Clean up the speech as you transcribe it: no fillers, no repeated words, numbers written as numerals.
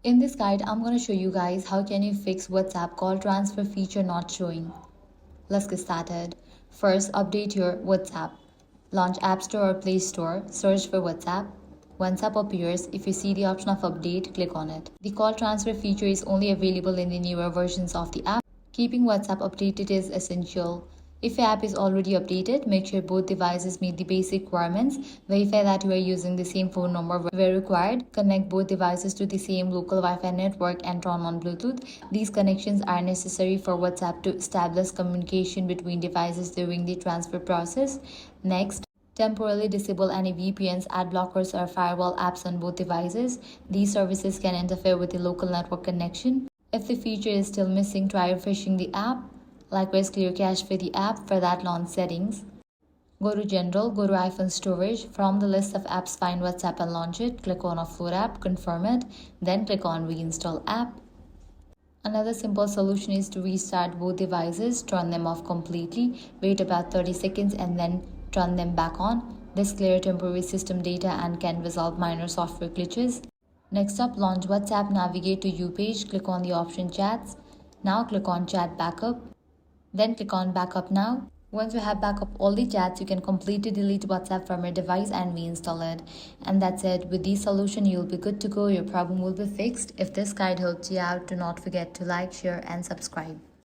In this guide, I'm going to show you guys how can you fix WhatsApp call transfer feature not showing. Let's get started. First, update your WhatsApp. Launch App Store or Play Store, search for WhatsApp. Once app appears, if you see the option of update, click on it. The call transfer feature is only available in the newer versions of the app. Keeping WhatsApp updated is essential. If your app is already updated, make sure both devices meet the basic requirements. Verify that you are using the same phone number where required. Connect both devices to the same local Wi-Fi network and turn on Bluetooth. These connections are necessary for WhatsApp to establish communication between devices during the transfer process. Next, temporarily disable any VPNs, ad blockers, or firewall apps on both devices. These services can interfere with the local network connection. If the feature is still missing, try refreshing the app. Likewise, clear cache for the app. For that, launch settings. Go to General, go to iPhone Storage. From the list of apps, find WhatsApp and launch it. Click on Offload app, confirm it. Then click on Reinstall app. Another simple solution is to restart both devices, turn them off completely, wait about 30 seconds and then turn them back on. This clears temporary system data and can resolve minor software glitches. Next up, launch WhatsApp, navigate to U page, click on the option Chats. Now click on Chat Backup. Then click on Backup Now. Once you have backup all the chats, you can completely delete WhatsApp from your device and reinstall it. And that's it. With this solution, you'll be good to go. Your problem will be fixed. If this guide helped you out, do not forget to like, share, and subscribe.